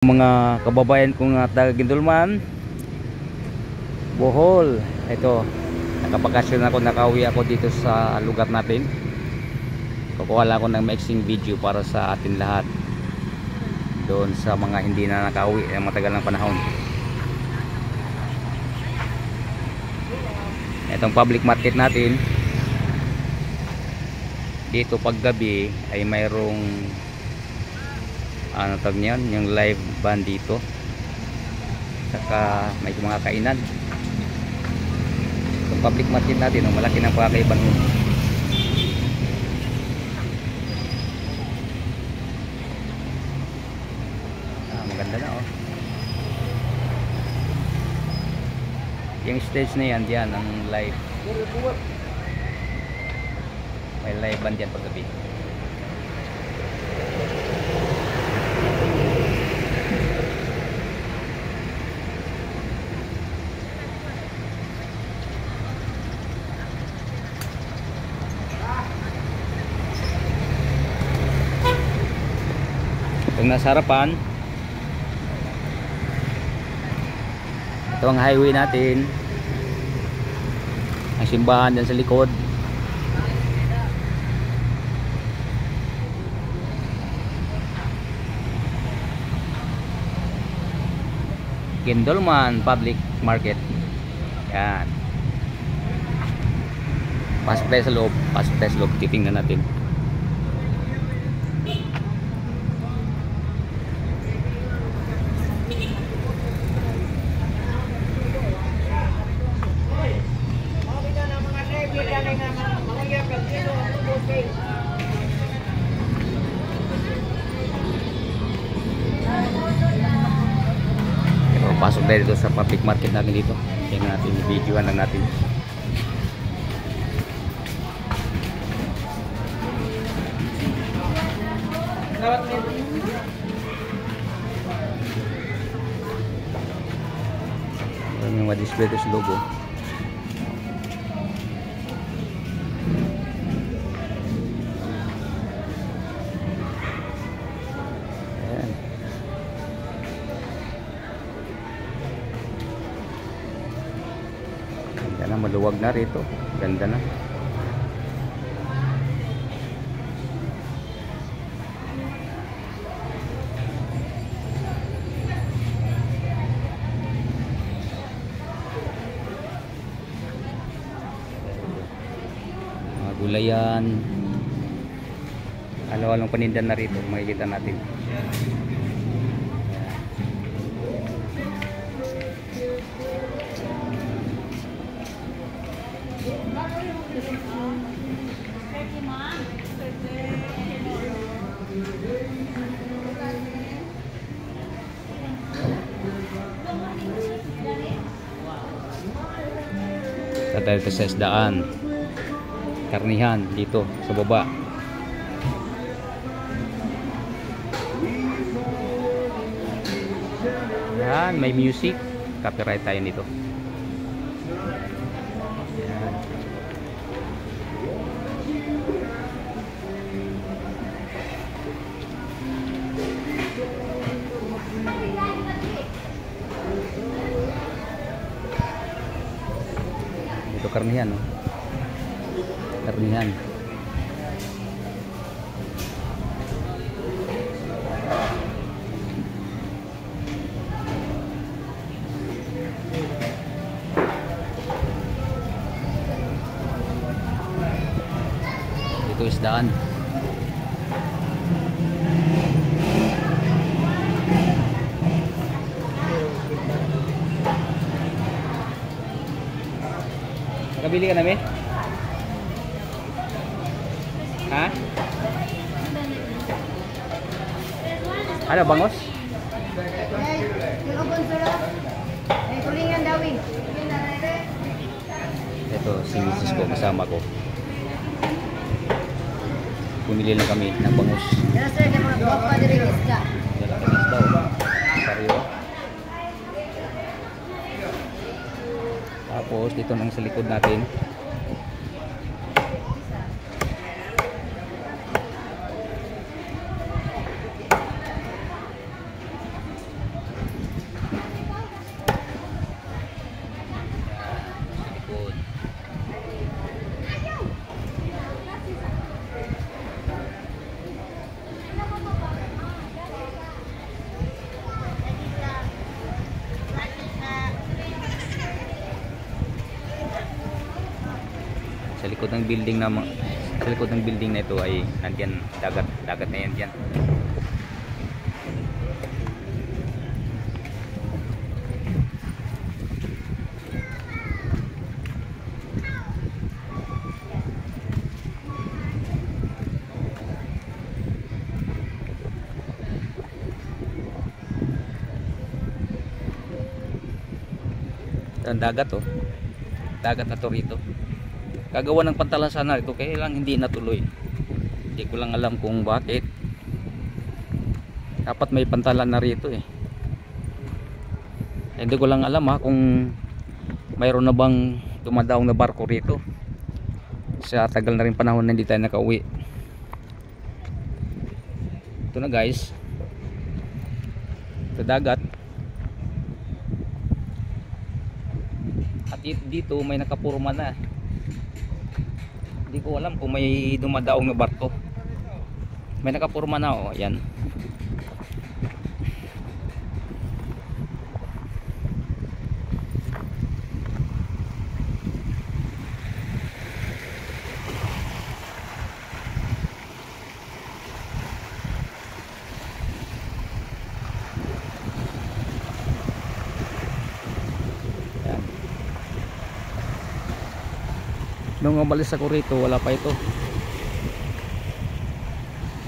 Mga kababayan kong taga Gindulman, Bohol. Ito, nakabakasyon ako, nakauwi ako dito sa lugar natin. Kukuha lang ako ng mixing video para sa atin lahat, doon sa mga hindi na nakauwi ng matagal ng panahon. Itong public market natin dito paggabi ay mayroong ano tawag niyan, yung live band dito, saka may mga kainan. Itong public market natin, malaki ng pagkakaiban mo. Maganda na yung stage na yan, diyan ang live, may live band yan paggabi. Itong nasa harapan, ito ang highway natin, ang simbahan dyan sa likod. Gindulman Public Market. Yan, pasok tayo sa loob, titingnan natin. Pasok tayo dito sa public market natin dito. Tingnan natin, i-videoan lang natin. Yung ma-display ito sa logo. Maluwag na rito, ganda na. Mga gulayan, ano-anong panindan na rito, makikita natin. Dito sa isdaan, karnihan dito sa baba. Yan, may music, copyright tayo dito. Yan. Ito karnihan, no? Karnihan. Ito isdaan. Nakabili ka namin? Ha? Ano, bangos? Ito, si misis ko, kasama ko. Pumili lang kami ng bangus. Tapos dito nang sa likod natin, likod ng building na sa likod ng building na ito ay nandiyan dagat na yan dyan. Ang dagat oh. Dagat na to rito. Gagawa ng pantalan sana ito kaya lang hindi natuloy. Hindi ko lang alam kung bakit. Dapat may pantalan na rito eh. Hindi ko lang alam kung mayroon na bang dumadaong na barko rito. Sa tagal na rin panahon na hindi tayo nakauwi. Ito na guys. Ito dagat. At dito may nakapurma na. Hindi ko alam kung may dumadaong na barko. May nakapurma na oh, yan. Nung umalis ako rito wala pa ito.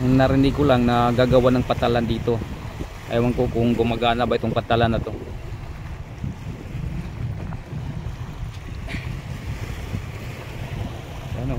Ang narinig ko lang na gagawa ng patalan dito. Ewan ko kung gumagana ba itong patalan na to. Ano?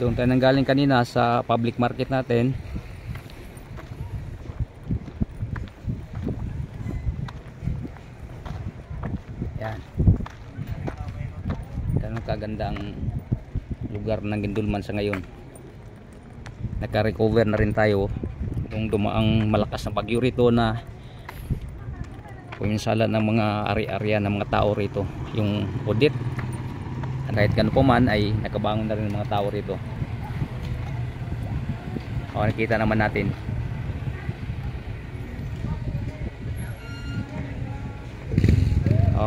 Doon tayo nanggaling kanina sa public market natin. Yan. Yan ang kagandang lugar ng Gindulman sa ngayon. Naka-recover na rin tayo nung dumaang malakas na bagyo rito na puminsala ng mga ari-arya ng mga tao rito. Yung Odette. Kahit gano'n po man ay nakabangon na rin ng mga tao rito. O, nakita naman natin.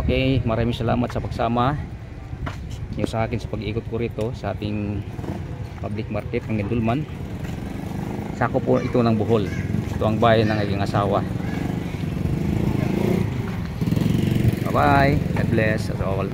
Okay, maraming salamat sa pagsama niyo sa akin sa pag-ikot ko rito sa ating public market ng Gindulman. Sako po ito ng Bohol. Ito ang bayan ng aking asawa. Bye bye. God bless us all.